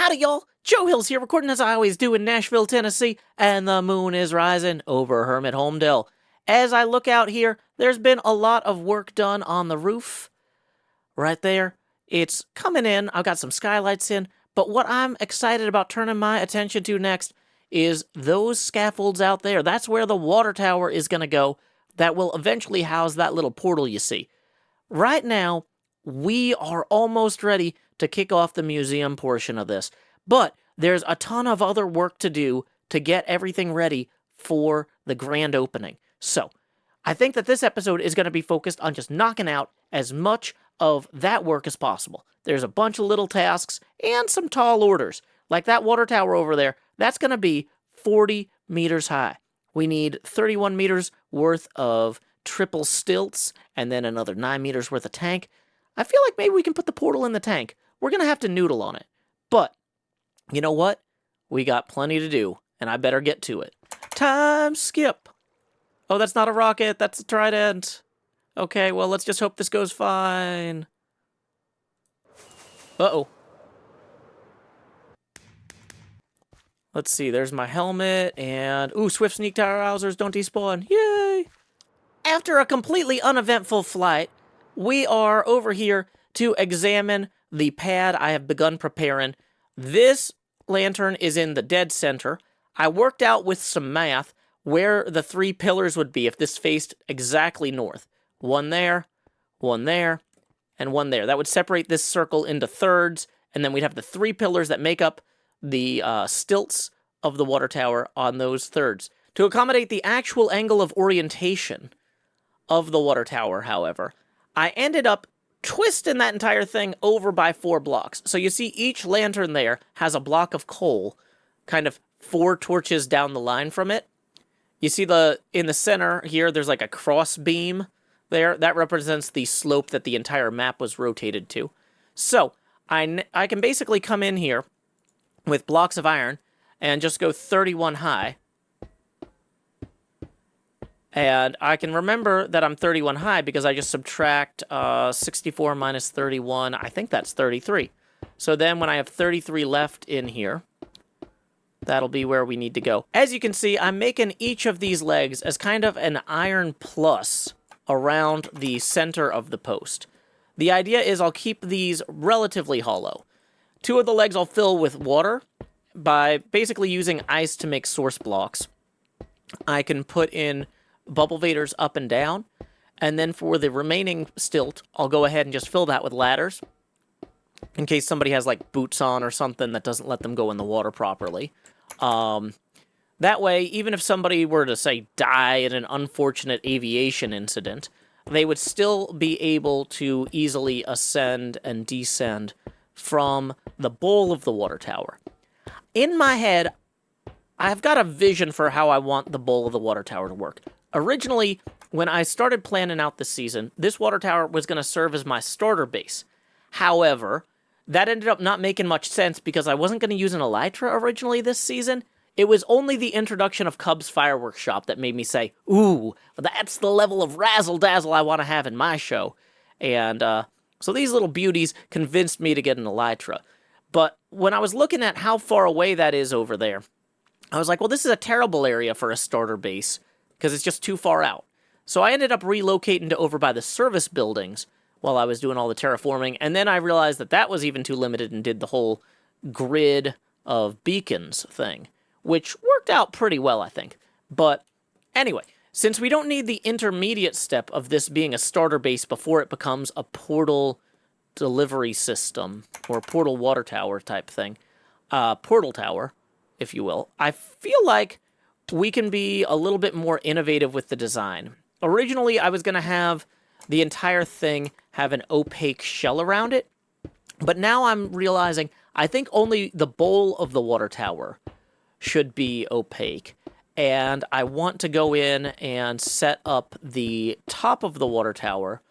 Howdy, y'all. Joe Hills here, recording as I always do in Nashville, Tennessee, and the moon is rising over Hermit Holmdel. As I look out here, there's been a lot of work done on the roof. Right there. It's coming in. I've got some skylights in, but what I'm excited about turning my attention to next is those scaffolds out there. That's where the water tower is going to go. That will eventually house that little portal you see. Right now, we are almost ready to kick off the museum portion of this, but there's a ton of other work to do to get everything ready for the grand opening. So, I think that this episode is going to be focused on just knocking out as much of that work as possible. There's a bunch of little tasks and some tall orders. Like that water tower over there, that's going to be 40 meters high. We need 31 meters worth of triple stilts and then another 9 meters worth of tank. I feel like maybe we can put the portal in the tank. We're going to have to noodle on it. But, you know what? We got plenty to do, and I better get to it. Time skip. Oh, that's not a rocket. That's a trident. Okay, well, let's just hope this goes fine. Uh-oh. Let's see, there's my helmet, and... Ooh, swift sneak Tyrowsers don't despawn. Yay! After a completely uneventful flight, we are over here to examine the pad I have begun preparing. This lantern is in the dead center. I worked out with some math where the 3 pillars would be if this faced exactly north. One there, and one there. That would separate this circle into thirds, and then we'd have the 3 pillars that make up the stilts of the water tower on those thirds. To accommodate the actual angle of orientation of the water tower, however, I ended up twisting that entire thing over by 4 blocks. So you see each lantern there has a block of coal, kind of 4 torches down the line from it. You see in the center here, there's like a cross beam there. That represents the slope that the entire map was rotated to. So I can basically come in here with blocks of iron and just go 31 high. And I can remember that I'm 31 high because I just subtract 64 minus 31. I think that's 33. So then when I have 33 left in here, that'll be where we need to go. As you can see, I'm making each of these legs as kind of an iron plus around the center of the post. The idea is I'll keep these relatively hollow. 2 of the legs I'll fill with water by basically using ice to make source blocks. I can put in bubble vaders up and down, and then for the remaining stilt, I'll go ahead and just fill that with ladders, in case somebody has, like, boots on or something that doesn't let them go in the water properly. That way, even if somebody were to, say, die in an unfortunate aviation incident, they would still be able to easily ascend and descend from the bowl of the water tower. In my head, I've got a vision for how I want the bowl of the water tower to work. Originally, when I started planning out this season, this water tower was going to serve as my starter base. However, that ended up not making much sense because I wasn't going to use an elytra originally this season. It was only the introduction of Cub's Fireworks Shop that made me say, ooh, that's the level of razzle-dazzle I want to have in my show. And so these little beauties convinced me to get an elytra. But when I was looking at how far away that is over there, I was like, well, this is a terrible area for a starter base because it's just too far out. So I ended up relocating to over by the service buildings while I was doing all the terraforming, and then I realized that that was even too limited and did the whole grid of beacons thing, which worked out pretty well, I think. But anyway, since we don't need the intermediate step of this being a starter base before it becomes a portal delivery system, or portal water tower type thing, portal tower, if you will, I feel like we can be a little bit more innovative with the design. Originally, I was going to have the entire thing have an opaque shell around it, but now I'm realizing I think only the bowl of the water tower should be opaque, and I want to go in and set up the top of the water tower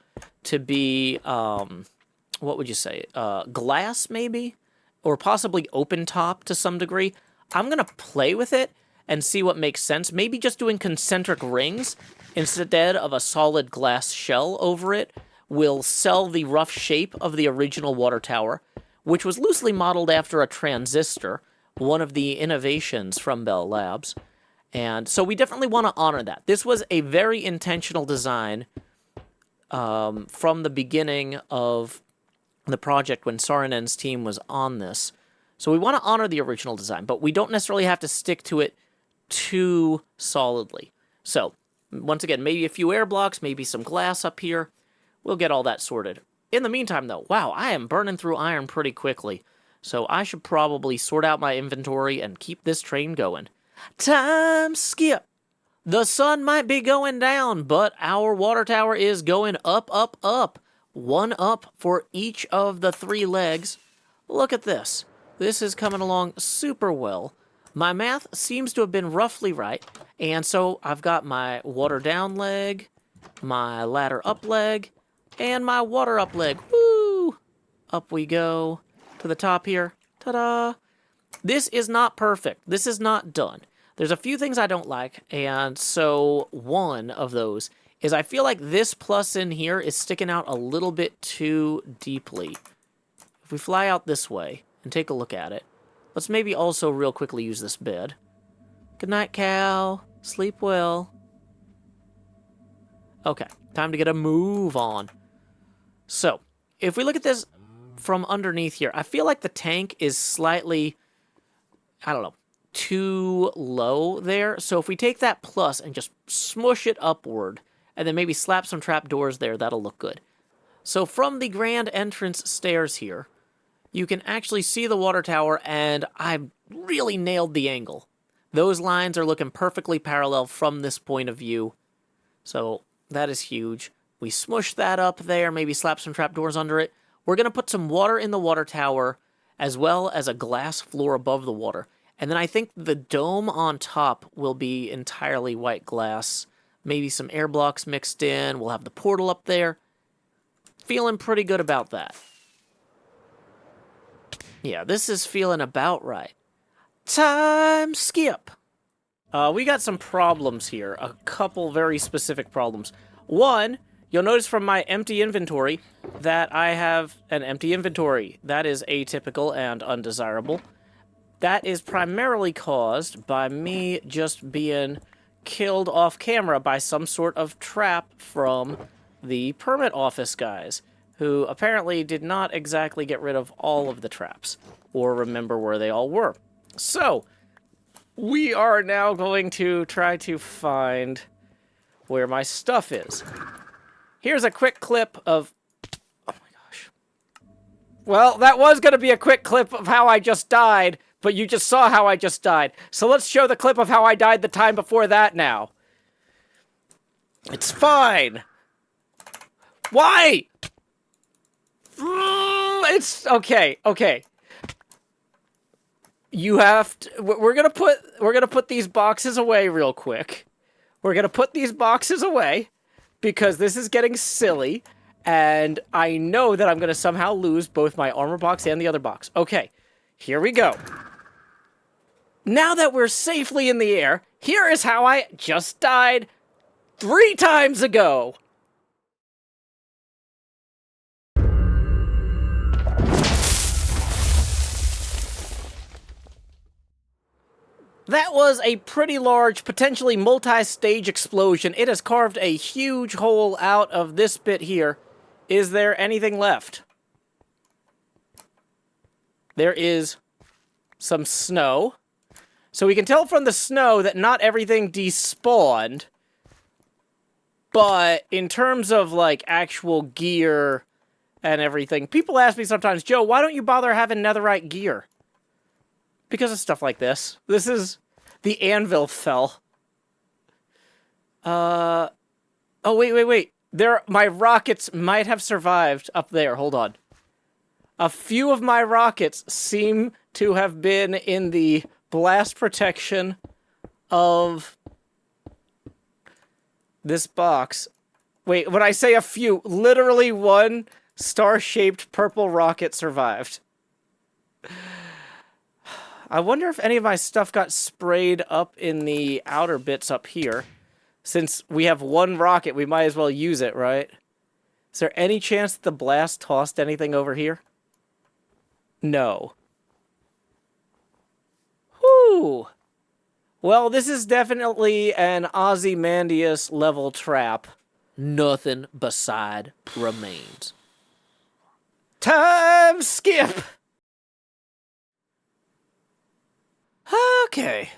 to be, what would you say, glass maybe? Or possibly open top to some degree. I'm going to play with it and see what makes sense. Maybe just doing concentric rings instead of a solid glass shell over it will sell the rough shape of the original water tower which was loosely modeled after a transistor, one of the innovations from Bell Labs. And so we definitely want to honor that. This was a very intentional design from the beginning of the project when Sarinen's team was on this. So we want to honor the original design, but we don't necessarily have to stick to it too solidly. So, once again, maybe a few air blocks, maybe some glass up here. We'll get all that sorted. In the meantime, though, wow, I am burning through iron pretty quickly. So I should probably sort out my inventory and keep this train going. Time skip! The sun might be going down, but our water tower is going up, up, up. One up for each of the 3 legs. Look at this. This is coming along super well. My math seems to have been roughly right, and so I've got my water down leg, my ladder up leg, and my water up leg. Woo! Up we go to the top here. Ta-da! This is not perfect. This is not done. There's a few things I don't like, and so one of those is I feel like this plus in here is sticking out a little bit too deeply. If we fly out this way and take a look at it, let's maybe also real quickly use this bed. Good night, Cal. Sleep well. Okay, time to get a move on. So, if we look at this from underneath here, I feel like the tank is slightly, I don't know, too low there. So if we take that plus and just smush it upward, and then maybe slap some trapdoors there, that'll look good. So from the grand entrance stairs here, you can actually see the water tower, and I really nailed the angle. Those lines are looking perfectly parallel from this point of view. So that is huge. We smush that up there, maybe slap some trapdoors under it. We're going to put some water in the water tower, as well as a glass floor above the water. And then I think the dome on top will be entirely white glass. Maybe some air blocks mixed in. We'll have the portal up there. Feeling pretty good about that. Yeah, this is feeling about right. Time skip! We got some problems here. A couple very specific problems. One, you'll notice from my empty inventory that I have an empty inventory. That is atypical and undesirable. That is primarily caused by me just being killed off camera by some sort of trap from the permit office guys, who apparently did not exactly get rid of all of the traps, or remember where they all were. So, we are now going to try to find where my stuff is. Here's a quick clip of... Oh my gosh. Well, that was going to be a quick clip of how I just died, but you just saw how I just died. So let's show the clip of how I died the time before that now. It's fine. Why? It's okay. Okay. You have to, we're going to put these boxes away real quick. We're going to put these boxes away because this is getting silly, and I know that I'm going to somehow lose both my armor box and the other box. Okay. Here we go. Now that we're safely in the air, here is how I just died 3 times ago. That was a pretty large, potentially multi-stage explosion. It has carved a huge hole out of this bit here. Is there anything left? There is some snow. So we can tell from the snow that not everything despawned. But in terms of, like, actual gear and everything, people ask me sometimes, Joe, why don't you bother having netherite gear? Because of stuff like this. This is... The anvil fell. Oh, wait. My rockets might have survived up there. Hold on. A few of my rockets seem to have been in the blast protection of this box. Wait, when I say a few, literally one star-shaped purple rocket survived. I wonder if any of my stuff got sprayed up in the outer bits up here. Since we have one rocket, we might as well use it, right? Is there any chance that the blast tossed anything over here? No. Whew. Well, this is definitely an Ozymandias level trap. Nothing beside remains. Time skip! Okay.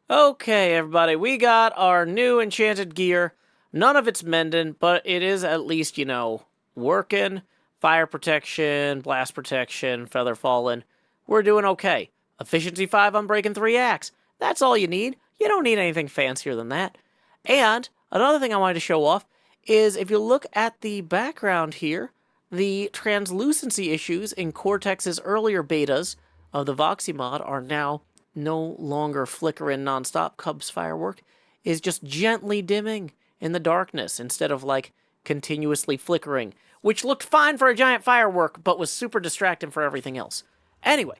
Okay, everybody. We got our new enchanted gear. None of it's mending, but it is at least, you know, working. Fire protection, blast protection, feather falling. We're doing okay. Efficiency 5 on breaking 3 axe. That's all you need. You don't need anything fancier than that. And another thing I wanted to show off is if you look at the background here, the translucency issues in Cortex's earlier betas of the Voxy mod are now no longer flickering nonstop. Cub's firework is just gently dimming in the darkness instead of like continuously flickering, which looked fine for a giant firework, but was super distracting for everything else. Anyway,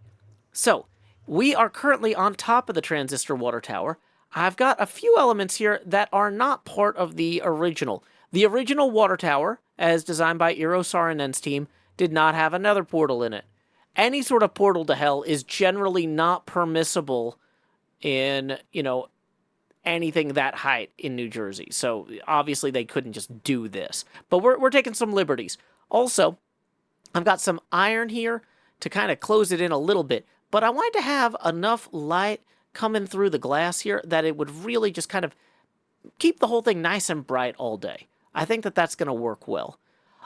so we are currently on top of the transistor water tower. I've got a few elements here that are not part of the original. The original water tower, as designed by Eero Saarinen's team, did not have another portal in it. Any sort of portal to hell is generally not permissible in, you know, anything that height in New Jersey. So obviously they couldn't just do this. But we're taking some liberties. Also, I've got some iron here to kind of close it in a little bit. But I wanted to have enough light coming through the glass here that it would really just kind of keep the whole thing nice and bright all day. I think that that's going to work well.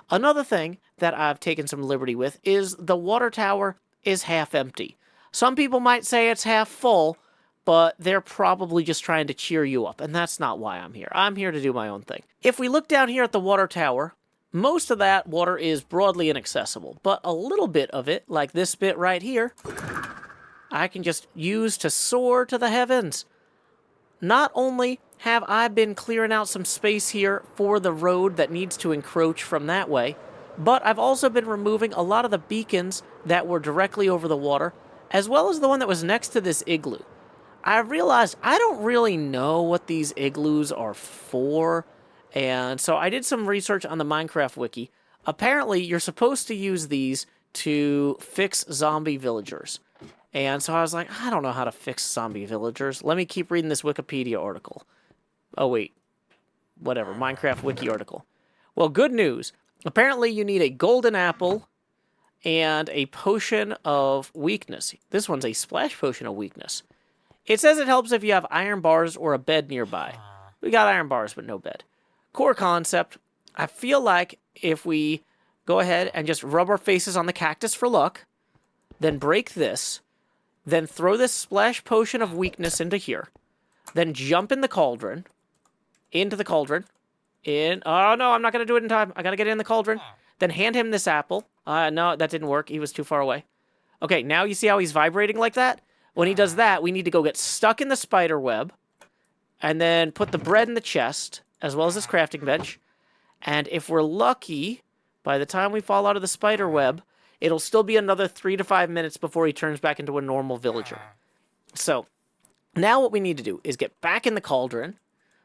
Another thing that I've taken some liberty with is the water tower is half empty. Some people might say it's half full, but they're probably just trying to cheer you up, and that's not why I'm here. I'm here to do my own thing. If we look down here at the water tower, most of that water is broadly inaccessible, but a little bit of it, like this bit right here, I can just use to soar to the heavens. Not only have I been clearing out some space here for the road that needs to encroach from that way, but I've also been removing a lot of the beacons that were directly over the water, as well as the one that was next to this igloo. I realized I don't really know what these igloos are for, and so I did some research on the Minecraft wiki. Apparently, you're supposed to use these to fix zombie villagers. And so I was like, I don't know how to fix zombie villagers. Let me keep reading this Wikipedia article. Oh, wait. Whatever. Minecraft wiki article. Well, good news. Apparently, you need a golden apple and a potion of weakness. This one's a splash potion of weakness. It says it helps if you have iron bars or a bed nearby. We got iron bars, but no bed. Core concept. I feel like if we go ahead and just rub our faces on the cactus for luck, then break this, then throw this splash potion of weakness into here, then jump in the cauldron, into the cauldron, oh no, I'm not going to do it in time. I got to get in the cauldron. Then hand him this apple. No, that didn't work. He was too far away. Okay, now you see how he's vibrating like that? When he does that, we need to go get stuck in the spider web, and then put the bread in the chest, as well as this crafting bench. And if we're lucky, by the time we fall out of the spider web, it'll still be another 3 to 5 minutes before he turns back into a normal villager. So, now what we need to do is get back in the cauldron,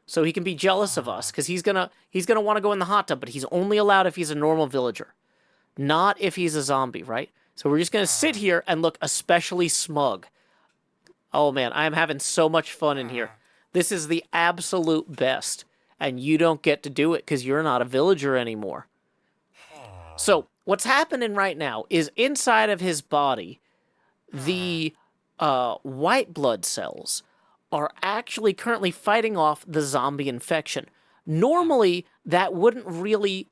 so he can be jealous of us, because he's gonna want to go in the hot tub, but he's only allowed if he's a normal villager, not if he's a zombie, right? So we're just gonna sit here and look especially smug. Oh man, I am having so much fun in here. This is the absolute best, and you don't get to do it because you're not a villager anymore. So, what's happening right now is inside of his body, the white blood cells are actually currently fighting off the zombie infection. Normally, that wouldn't really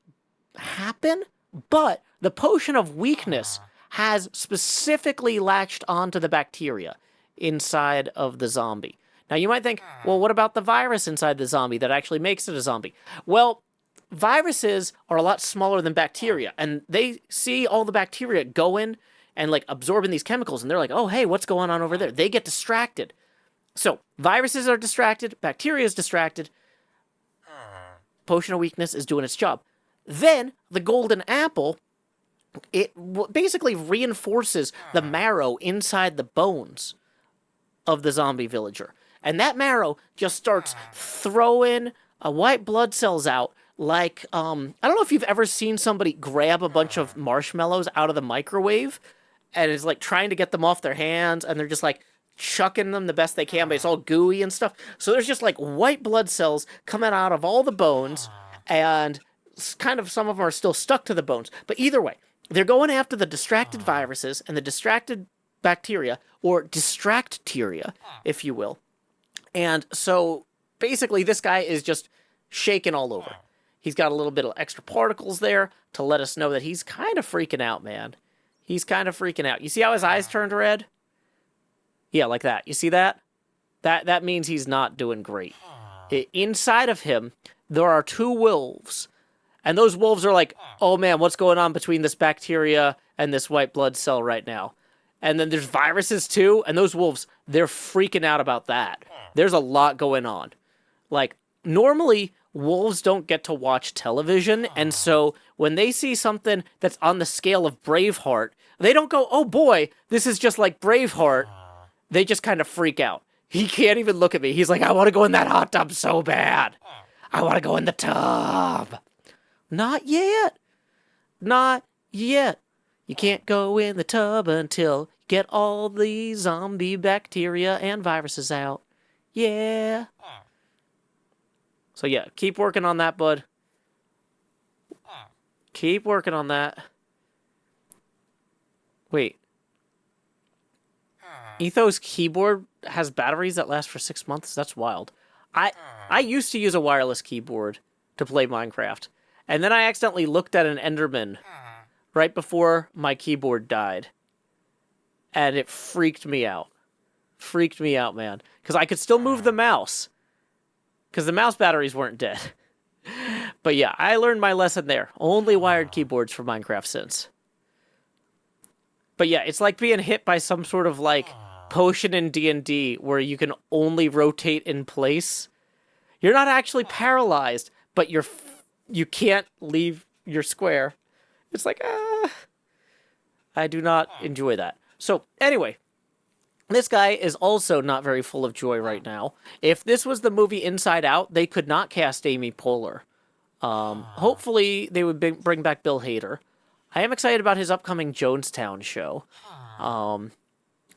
happen, but the potion of weakness has specifically latched onto the bacteria inside of the zombie. Now, you might think, well, what about the virus inside the zombie that actually makes it a zombie? Well, viruses are a lot smaller than bacteria, and they see all the bacteria going and like absorbing these chemicals, and they're like, oh, hey, what's going on over there? They get distracted. So, viruses are distracted, bacteria is distracted, potion of weakness is doing its job. Then, the golden apple, it basically reinforces the marrow inside the bones of the zombie villager. And that marrow just starts throwing white blood cells out like, I don't know if you've ever seen somebody grab a bunch of marshmallows out of the microwave and is like trying to get them off their hands, and they're just like chucking them the best they can, but it's all gooey and stuff. So there's just like white blood cells coming out of all the bones, and kind of some of them are still stuck to the bones. But either way, they're going after the distracted viruses and the distracted bacteria, or distracteria, if you will. And so basically this guy is just shaking all over. He's got a little bit of extra particles there to let us know that he's kind of freaking out, man. He's kind of freaking out. You see how his eyes turned red? Yeah, like that. You see that? That means he's not doing great. Inside of him, there are 2 wolves. And those wolves are like, oh man, what's going on between this bacteria and this white blood cell right now? And then there's viruses too, and those wolves, they're freaking out about that. There's a lot going on. Like, normally, wolves don't get to watch television, and so when they see something that's on the scale of Braveheart, they don't go, oh boy, this is just like Braveheart. They just kind of freak out. He can't even look at me. He's like, I want to go in that hot tub so bad. I want to go in the tub. Not yet. Not yet. You can't go in the tub until you get all the zombie bacteria and viruses out. Yeah. So yeah, keep working on that, bud. Keep working on that. Wait. Etho's keyboard has batteries that last for 6 months? That's wild. I used to use a wireless keyboard to play Minecraft. And then I accidentally looked at an Enderman right before my keyboard died. And it freaked me out. Freaked me out, man. Because I could still move the mouse. Because the mouse batteries weren't dead. But yeah, I learned my lesson there. Only wired keyboards for Minecraft since. But yeah, it's like being hit by some sort of like potion in D&D where you can only rotate in place. You're not actually paralyzed, but you can't leave your square. It's like, I do not enjoy that. So, anyway, this guy is also not very full of joy right now. If this was the movie Inside Out, they could not cast Amy Poehler. Hopefully, they would bring back Bill Hader. I am excited about his upcoming Jonestown show.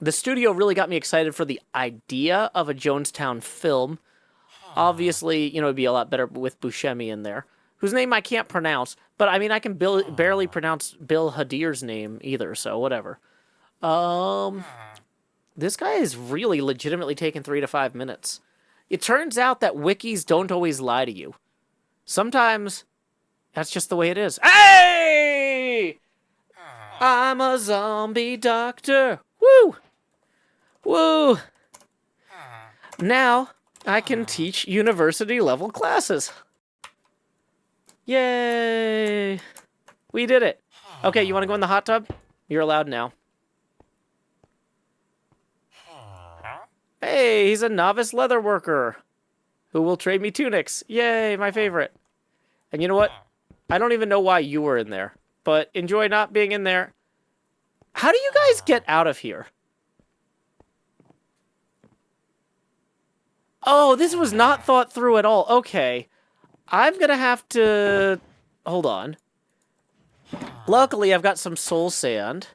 The studio really got me excited for the idea of a Jonestown film. Obviously, it'd be a lot better with Buscemi in there, whose name I can't pronounce, but I mean, I can barely pronounce Bill Hader's name either, so whatever. This guy is really legitimately taking 3 to 5 minutes. It turns out that wikis don't always lie to you. Sometimes that's just the way it is. Hey! I'm a zombie doctor. Woo! Woo! Now I can teach university-level classes. Yay! We did it. Okay, you want to go in the hot tub? You're allowed now. Hey, he's a novice leather worker who will trade me tunics. Yay, my favorite. And you know what? I don't even know why you were in there, but enjoy not being in there. How do you guys get out of here? Oh, this was not thought through at all. Okay. I'm gonna have to... Hold on. Luckily, I've got some soul sand.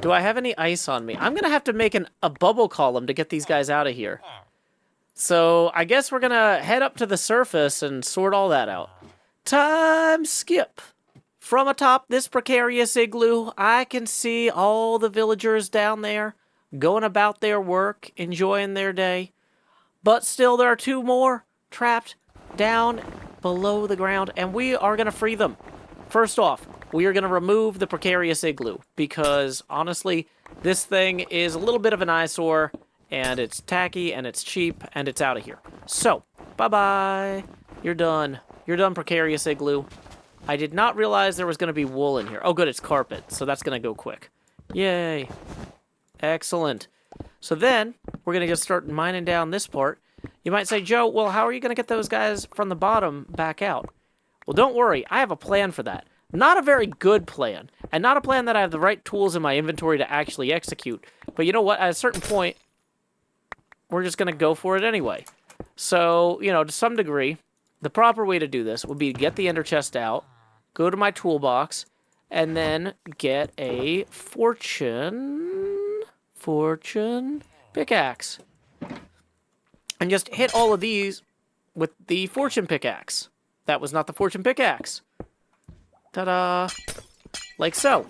Do I have any ice on me? I'm gonna have to make a bubble column to get these guys out of here. So, I guess we're gonna head up to the surface and sort all that out. Time skip. From atop this precarious igloo, I can see all the villagers down there going about their work, enjoying their day. But still, there are 2 more trapped down below the ground, and we are going to free them. First off, we are going to remove the precarious igloo, because, honestly, this thing is a little bit of an eyesore, and it's tacky, and it's cheap, and it's out of here. So, bye-bye. You're done. You're done, precarious igloo. I did not realize there was going to be wool in here. Oh, good, it's carpet, so that's going to go quick. Yay. Excellent. So then, we're going to just start mining down this part. You might say, Joe, well, how are you going to get those guys from the bottom back out? Well, don't worry. I have a plan for that. Not a very good plan, and not a plan that I have the right tools in my inventory to actually execute. But you know what? At a certain point, we're just going to go for it anyway. So, to some degree, the proper way to do this would be to get the ender chest out, go to my toolbox, and then get a fortune pickaxe. And just hit all of these with the fortune pickaxe. That was not the fortune pickaxe. Ta-da! Like so.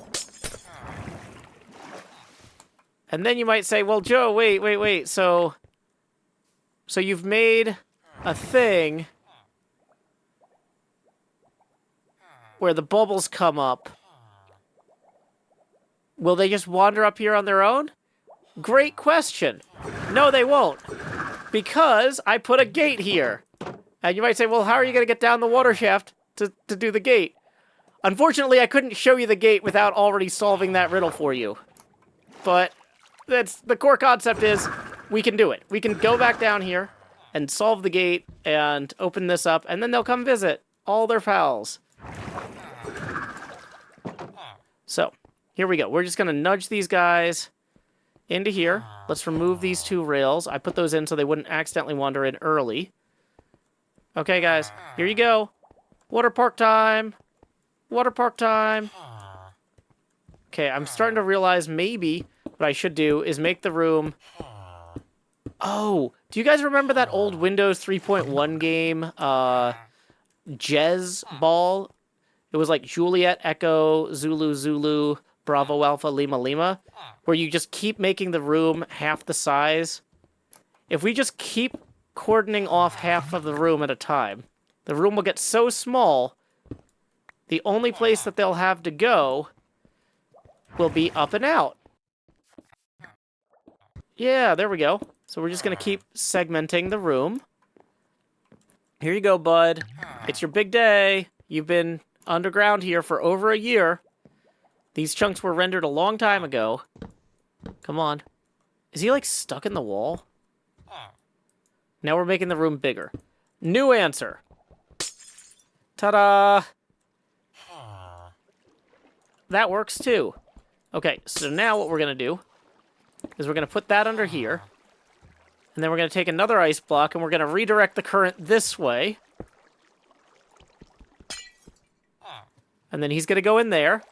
And then you might say, well, Joe, wait. So you've made a thing where the bubbles come up. Will they just wander up here on their own? Great question. No, they won't. Because I put a gate here. And you might say, well, how are you going to get down the water shaft to do the gate? Unfortunately, I couldn't show you the gate without already solving that riddle for you. But the core concept is we can do it. We can go back down here and solve the gate and open this up, and then they'll come visit all their pals. So, here we go. We're just going to nudge these guys into here. Let's remove these 2 rails. I put those in so they wouldn't accidentally wander in early. Okay, guys. Here you go. Water park time. Water park time. Okay, I'm starting to realize maybe what I should do is make the room... Oh, do you guys remember that old Windows 3.1 game, Jez Ball? It was like Juliet, Echo, Zulu, Zulu, Bravo, Alpha, Lima, Lima, where you just keep making the room half the size. If we just keep cordoning off half of the room at a time, the room will get so small, the only place that they'll have to go will be up and out. Yeah, there we go. So we're just going to keep segmenting the room. Here you go, bud. It's your big day. You've been underground here for over a year. These chunks were rendered a long time ago. Come on. Is he, like, stuck in the wall? Now we're making the room bigger. New answer. Ta-da! That works, too. Okay, so now what we're going to do is we're going to put that under here. And then we're going to take another ice block, and we're going to redirect the current this way. And then he's going to go in there.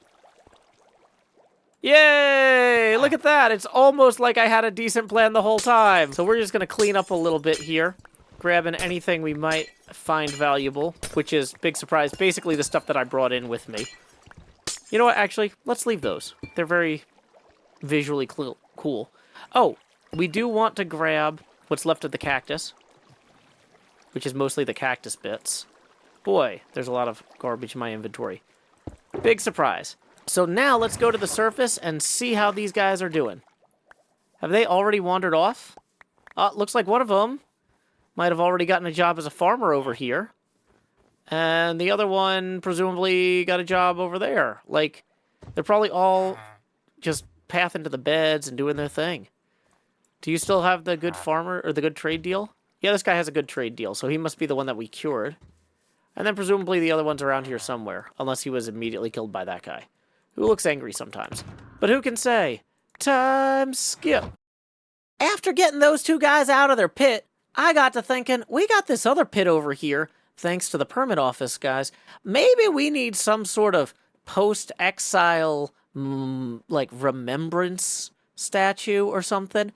Yay! Look at that! It's almost like I had a decent plan the whole time. So we're just going to clean up a little bit here, grabbing anything we might find valuable, which is, big surprise, basically the stuff that I brought in with me. You know what, actually, let's leave those. They're very visually cool. Oh, we do want to grab what's left of the cactus, which is mostly the cactus bits. Boy, there's a lot of garbage in my inventory. Big surprise. So now let's go to the surface and see how these guys are doing. Have they already wandered off? Looks like one of them might have already gotten a job as a farmer over here. And the other one presumably got a job over there. Like, they're probably all just pathing to the beds and doing their thing. Do you still have the good farmer, or the good trade deal? Yeah, this guy has a good trade deal, so he must be the one that we cured. And then presumably the other one's around here somewhere, unless he was immediately killed by that guy, who looks angry sometimes. But who can say? Time skip. After getting those 2 guys out of their pit, I got to thinking, we got this other pit over here, thanks to the permit office guys. Maybe we need some sort of post-exile, like, remembrance statue or something.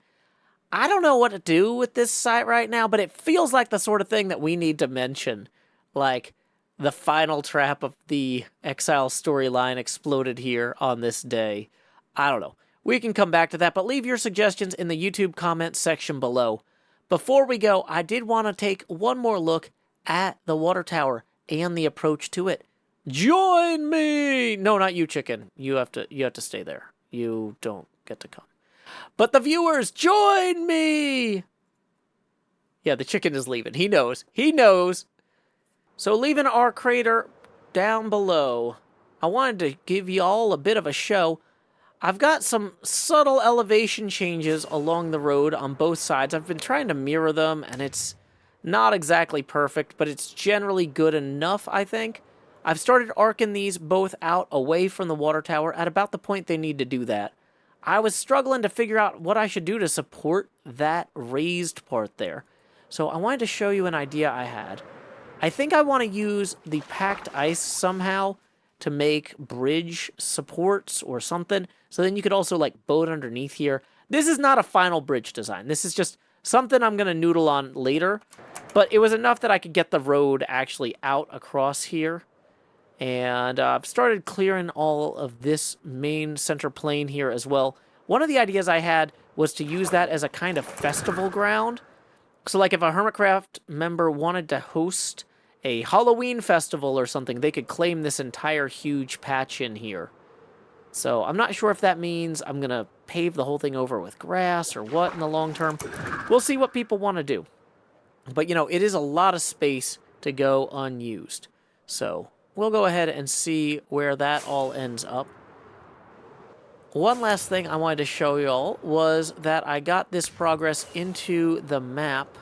I don't know what to do with this site right now, but it feels like the sort of thing that we need to mention. Like, the final trap of the Exile storyline exploded here on this day. I don't know. We can come back to that, but leave your suggestions in the YouTube comment section below. Before we go, I did want to take one more look at the water tower and the approach to it. Join me! No, not you, chicken. You have to stay there. You don't get to come. But the viewers, join me! Yeah, the chicken is leaving. He knows. He knows. So leaving our crater down below, I wanted to give you all a bit of a show. I've got some subtle elevation changes along the road on both sides. I've been trying to mirror them, and it's not exactly perfect, but it's generally good enough, I think. I've started arcing these both out away from the water tower at about the point they need to do that. I was struggling to figure out what I should do to support that raised part there. So I wanted to show you an idea I had. I think I want to use the packed ice somehow to make bridge supports or something. So then you could also like boat underneath here. This is not a final bridge design. This is just something I'm going to noodle on later. But it was enough that I could get the road actually out across here. And I've started clearing all of this main center plane here as well. One of the ideas I had was to use that as a kind of festival ground. So like if a HermitCraft member wanted to host a Halloween festival or something, they could claim this entire huge patch in here. So I'm not sure if that means I'm going to pave the whole thing over with grass or what in the long term. We'll see what people want to do. But, you know, it is a lot of space to go unused. So we'll go ahead and see where that all ends up. One last thing I wanted to show y'all was that I got this progress into the map.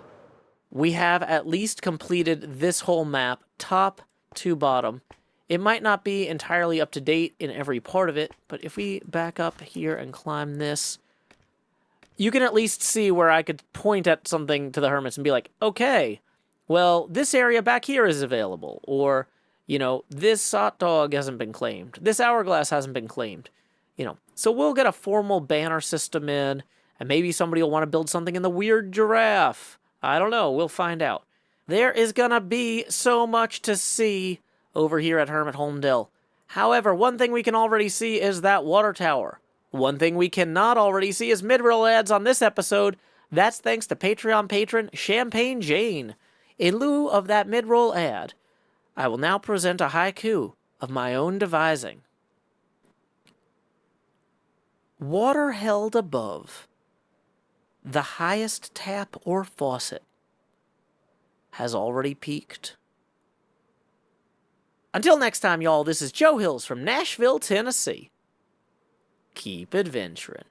We have at least completed this whole map, top to bottom. It might not be entirely up to date in every part of it, but if we back up here and climb this, you can at least see where I could point at something to the hermits and be like, okay, well, this area back here is available. Or, you know, this hot dog hasn't been claimed. This hourglass hasn't been claimed. You know, so we'll get a formal banner system in, and maybe somebody will want to build something in the weird giraffe. I don't know. We'll find out. There is going to be so much to see over here at Hermit Holmdel. However, one thing we can already see is that water tower. One thing we cannot already see is mid-roll ads on this episode. That's thanks to Patreon patron Champagne Jane. In lieu of that mid-roll ad, I will now present a haiku of my own devising. Water held above the highest tap or faucet has already peaked. Until next time, y'all, this is Joe Hills from Nashville, Tennessee. Keep adventuring.